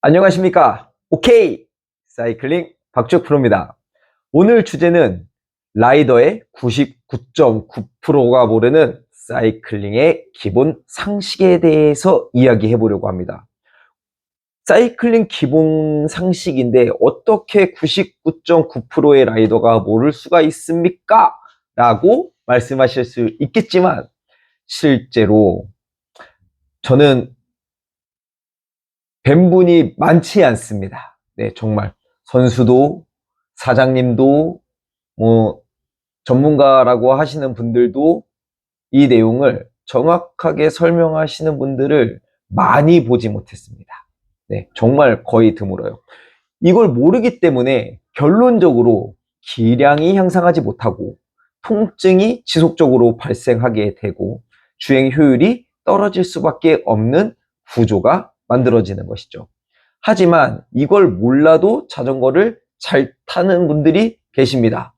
안녕하십니까. 오케이 사이클링 박주혁 프로입니다. 오늘 주제는 라이더의 99.9%가 모르는 사이클링의 기본 상식에 대해서 이야기해 보려고 합니다. 사이클링 기본 상식인데 어떻게 99.9%의 라이더가 모를 수가 있습니까? 라고 말씀하실 수 있겠지만 실제로 저는 뵌 분이 많지 않습니다. 네, 정말 선수도 사장님도 뭐 전문가라고 하시는 분들도 이 내용을 정확하게 설명하시는 분들을 많이 보지 못했습니다. 네, 정말 거의 드물어요. 이걸 모르기 때문에 결론적으로 기량이 향상하지 못하고 통증이 지속적으로 발생하게 되고 주행 효율이 떨어질 수밖에 없는 구조가 만들어지는 것이죠. 하지만 이걸 몰라도 자전거를 잘 타는 분들이 계십니다.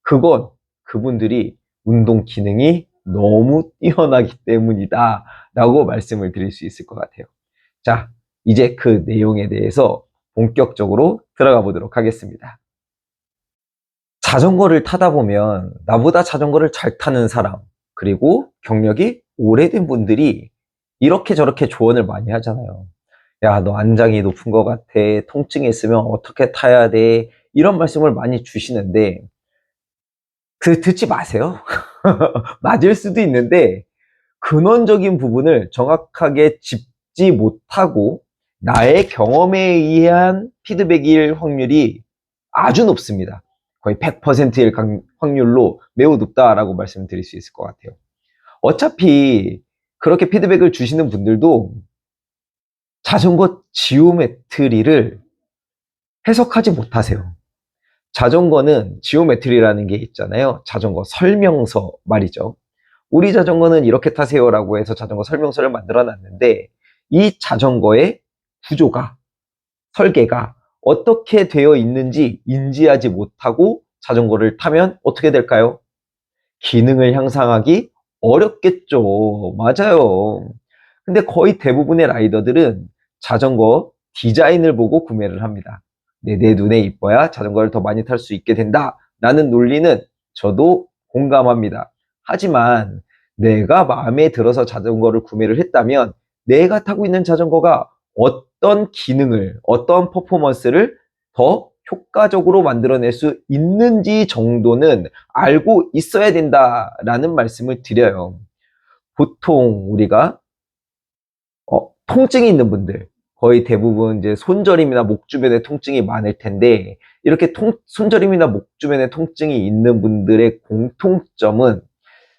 그건 그분들이 운동 기능이 너무 뛰어나기 때문이다 라고 말씀을 드릴 수 있을 것 같아요. 자, 이제 그 내용에 대해서 본격적으로 들어가 보도록 하겠습니다. 자전거를 타다 보면 나보다 자전거를 잘 타는 사람, 그리고 경력이 오래된 분들이 이렇게 저렇게 조언을 많이 하잖아요. 야, 너 안장이 높은 것 같아. 통증이 있으면 어떻게 타야 돼? 이런 말씀을 많이 주시는데 듣지 마세요. 맞을 수도 있는데 근원적인 부분을 정확하게 짚지 못하고 나의 경험에 의한 피드백일 확률이 아주 높습니다. 거의 100%일 확률로 매우 높다라고 말씀드릴 수 있을 것 같아요. 어차피 그렇게 피드백을 주시는 분들도 자전거 지오메트리를 해석하지 못하세요. 자전거는 지오메트리라는 게 있잖아요. 자전거 설명서 말이죠. 우리 자전거는 이렇게 타세요라고 해서 자전거 설명서를 만들어 놨는데 이 자전거의 구조가, 설계가 어떻게 되어 있는지 인지하지 못하고 자전거를 타면 어떻게 될까요? 기능을 향상하기 어렵겠죠. 맞아요. 근데 거의 대부분의 라이더들은 자전거 디자인을 보고 구매를 합니다. 내 눈에 이뻐야 자전거를 더 많이 탈 수 있게 된다 라는 논리는 저도 공감합니다. 하지만 내가 마음에 들어서 자전거를 구매를 했다면 내가 타고 있는 자전거가 어떤 기능을, 어떤 퍼포먼스를 더 효과적으로 만들어낼 수 있는지 정도는 알고 있어야 된다라는 말씀을 드려요. 보통 우리가 통증이 있는 분들, 거의 대부분 이제 손저림이나 목 주변에 통증이 많을 텐데 이렇게 손저림이나 목 주변에 통증이 있는 분들의 공통점은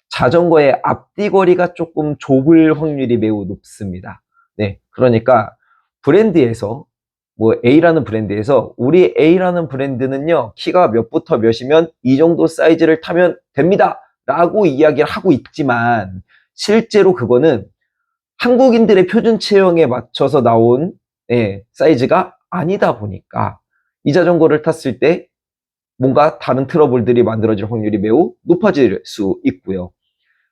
자전거의 앞뒤거리가 조금 좁을 확률이 매우 높습니다. 네, 그러니까 브랜드에서 뭐 A라는 브랜드에서 우리 A라는 브랜드는요 키가 몇부터 몇이면 이 정도 사이즈를 타면 됩니다 라고 이야기를 하고 있지만 실제로 그거는 한국인들의 표준 체형에 맞춰서 나온 사이즈가 아니다 보니까 이 자전거를 탔을 때 뭔가 다른 트러블들이 만들어질 확률이 매우 높아질 수 있고요.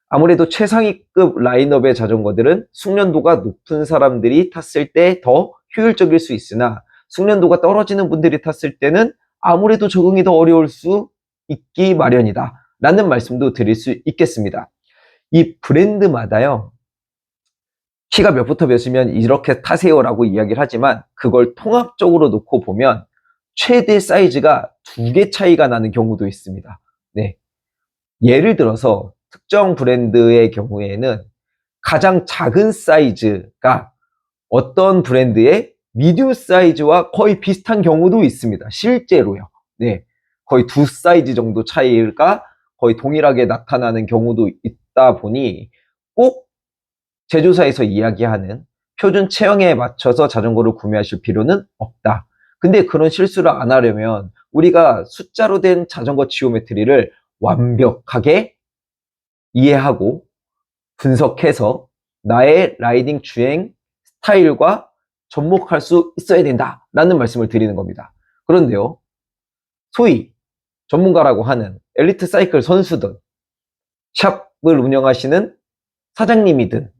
아무래도 최상위급 라인업의 자전거들은 숙련도가 높은 사람들이 탔을 때 더 효율적일 수 있으나 숙련도가 떨어지는 분들이 탔을 때는 아무래도 적응이 더 어려울 수 있기 마련이다 라는 말씀도 드릴 수 있겠습니다. 이 브랜드마다요 키가 몇부터 몇이면 이렇게 타세요라고 이야기를 하지만 그걸 통합적으로 놓고 보면 최대 사이즈가 2개 차이가 나는 경우도 있습니다. 네. 예를 들어서 특정 브랜드의 경우에는 가장 작은 사이즈가 어떤 브랜드의 미디움 사이즈와 거의 비슷한 경우도 있습니다. 실제로요. 네. 거의 2사이즈 정도 차이가 거의 동일하게 나타나는 경우도 있다 보니 꼭 제조사에서 이야기하는 표준 체형에 맞춰서 자전거를 구매하실 필요는 없다. 근데 그런 실수를 안 하려면 우리가 숫자로 된 자전거 지오메트리를 완벽하게 이해하고 분석해서 나의 라이딩 주행 스타일과 접목할 수 있어야 된다라는 말씀을 드리는 겁니다. 그런데요, 소위 전문가라고 하는 엘리트 사이클 선수든 샵을 운영하시는 사장님이든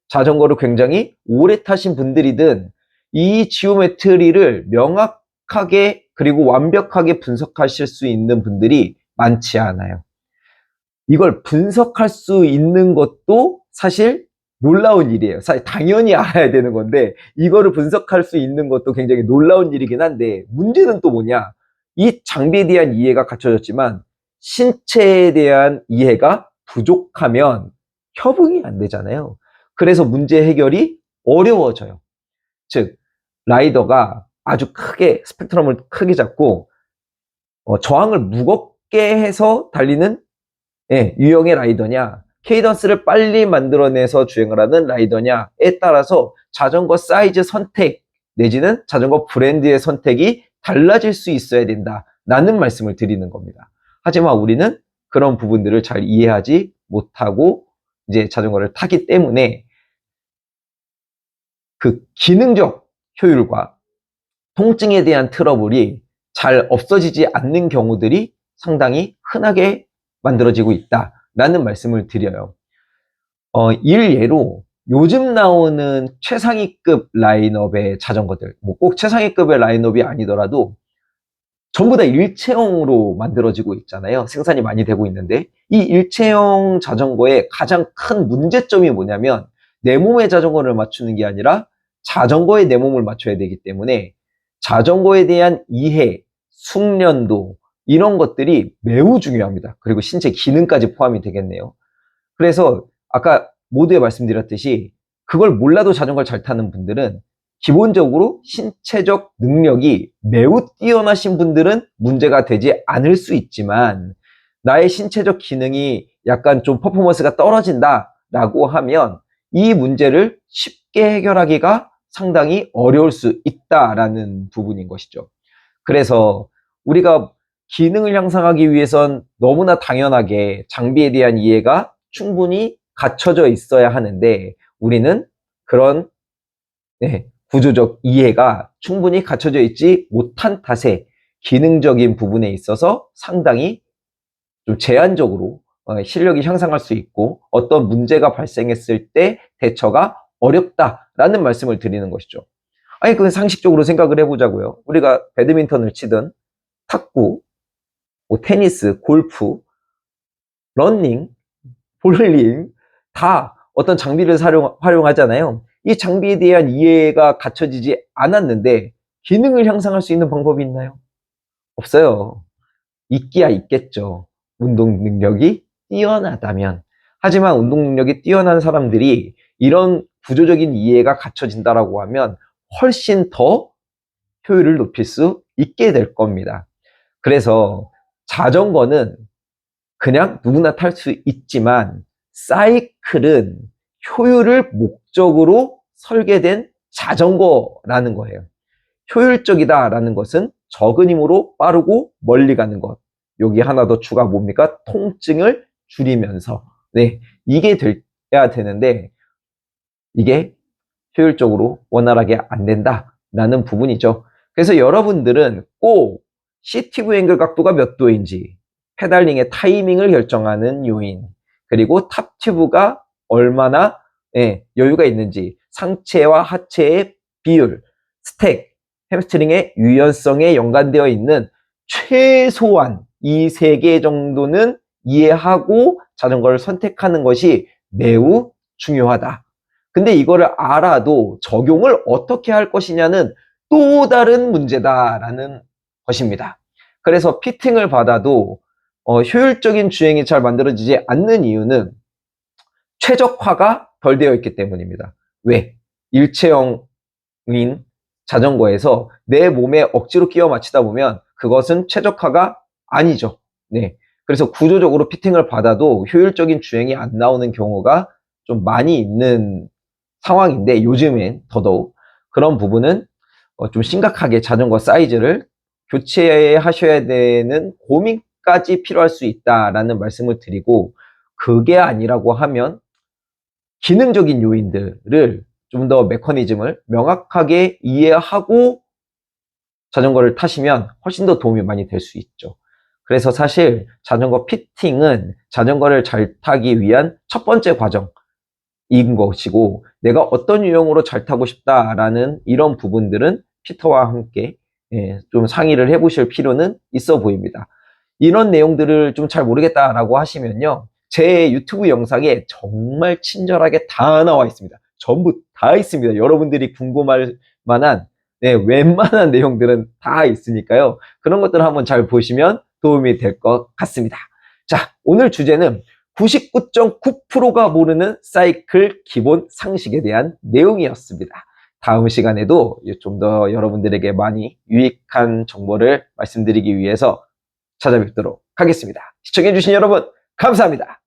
자전거를 굉장히 오래 타신 분들이든 이 지오메트리를 명확하게 그리고 완벽하게 분석하실 수 있는 분들이 많지 않아요. 이걸 분석할 수 있는 것도 사실 놀라운 일이에요. 사실 당연히 알아야 되는 건데 이거를 분석할 수 있는 것도 굉장히 놀라운 일이긴 한데 문제는 또 뭐냐? 이 장비에 대한 이해가 갖춰졌지만 신체에 대한 이해가 부족하면 협응이 안 되잖아요. 그래서 문제 해결이 어려워져요. 즉 라이더가 아주 크게 스펙트럼을 크게 잡고 저항을 무겁게 해서 달리는 유형의 라이더냐, 케이던스를 빨리 만들어내서 주행을 하는 라이더냐에 따라서 자전거 사이즈 선택 내지는 자전거 브랜드의 선택이 달라질 수 있어야 된다라는 말씀을 드리는 겁니다. 하지만 우리는 그런 부분들을 잘 이해하지 못하고 이제 자전거를 타기 때문에 그 기능적 효율과 통증에 대한 트러블이 잘 없어지지 않는 경우들이 상당히 흔하게 만들어지고 있다라는 말씀을 드려요. 일례로 요즘 나오는 최상위급 라인업의 자전거들, 뭐 꼭 최상위급의 라인업이 아니더라도 전부 다 일체형으로 만들어지고 있잖아요. 생산이 많이 되고 있는데 이 일체형 자전거의 가장 큰 문제점이 뭐냐면 내 몸의 자전거를 맞추는 게 아니라 자전거에 내 몸을 맞춰야 되기 때문에 자전거에 대한 이해, 숙련도 이런 것들이 매우 중요합니다. 그리고 신체 기능까지 포함이 되겠네요. 그래서 아까 모두에 말씀드렸듯이 그걸 몰라도 자전거를 잘 타는 분들은 기본적으로 신체적 능력이 매우 뛰어나신 분들은 문제가 되지 않을 수 있지만 나의 신체적 기능이 약간 좀 퍼포먼스가 떨어진다라고 하면 이 문제를 쉽게 해결하기가 상당히 어려울 수 있다라는 부분인 것이죠. 그래서 우리가 기능을 향상하기 위해선 너무나 당연하게 장비에 대한 이해가 충분히 갖춰져 있어야 하는데 우리는 그런 구조적 이해가 충분히 갖춰져 있지 못한 탓에 기능적인 부분에 있어서 상당히 좀 제한적으로 실력이 향상할 수 있고 어떤 문제가 발생했을 때 대처가 어렵다라는 말씀을 드리는 것이죠. 아니 그건 상식적으로 생각을 해보자고요. 우리가 배드민턴을 치든 탁구, 뭐 테니스, 골프, 러닝, 볼링 다 어떤 장비를 활용하잖아요. 이 장비에 대한 이해가 갖춰지지 않았는데 기능을 향상할 수 있는 방법이 있나요? 없어요. 있기야 있겠죠. 운동 능력이 뛰어나다면. 하지만 운동 능력이 뛰어난 사람들이 이런 구조적인 이해가 갖춰진다라고 하면 훨씬 더 효율을 높일 수 있게 될 겁니다. 그래서 자전거는 그냥 누구나 탈 수 있지만 사이클은 효율을 목적으로 설계된 자전거라는 거예요. 효율적이다라는 것은 적은 힘으로 빠르고 멀리 가는 것. 여기 하나 더 추가 뭡니까? 통증을 줄이면서. 네, 이게 돼야 되는데 이게 효율적으로 원활하게 안 된다라는 부분이죠. 그래서 여러분들은 꼭 시티브 앵글 각도가 몇 도인지, 페달링의 타이밍을 결정하는 요인, 그리고 탑 튜브가 얼마나 여유가 있는지, 상체와 하체의 비율, 스택, 햄스트링의 유연성에 연관되어 있는 최소한 이 세 개 정도는 이해하고 자전거를 선택하는 것이 매우 중요하다. 근데 이거를 알아도 적용을 어떻게 할 것이냐는 또 다른 문제다라는 것입니다. 그래서 피팅을 받아도 효율적인 주행이 잘 만들어지지 않는 이유는 최적화가 덜 되어 있기 때문입니다. 왜? 일체형인 자전거에서 내 몸에 억지로 끼워 맞추다 보면 그것은 최적화가 아니죠. 네. 그래서 구조적으로 피팅을 받아도 효율적인 주행이 안 나오는 경우가 좀 많이 있는 상황인데 요즘엔 더더욱 그런 부분은 좀 심각하게 자전거 사이즈를 교체하셔야 되는 고민까지 필요할 수 있다라는 말씀을 드리고 그게 아니라고 하면 기능적인 요인들을 좀 더 메커니즘을 명확하게 이해하고 자전거를 타시면 훨씬 더 도움이 많이 될 수 있죠. 그래서 사실 자전거 피팅은 자전거를 잘 타기 위한 첫 번째 과정, 인 것이고, 내가 어떤 유형으로 잘 타고 싶다라는 이런 부분들은 피터와 함께 좀 상의를 해보실 필요는 있어 보입니다. 이런 내용들을 좀 잘 모르겠다라고 하시면요, 제 유튜브 영상에 정말 친절하게 다 나와 있습니다. 전부 다 있습니다. 여러분들이 궁금할 만한 웬만한 내용들은 다 있으니까요. 그런 것들을 한번 잘 보시면 도움이 될 것 같습니다. 자, 오늘 주제는 99.9%가 모르는 사이클 기본 상식에 대한 내용이었습니다. 다음 시간에도 좀 더 여러분들에게 많이 유익한 정보를 말씀드리기 위해서 찾아뵙도록 하겠습니다. 시청해주신 여러분, 감사합니다.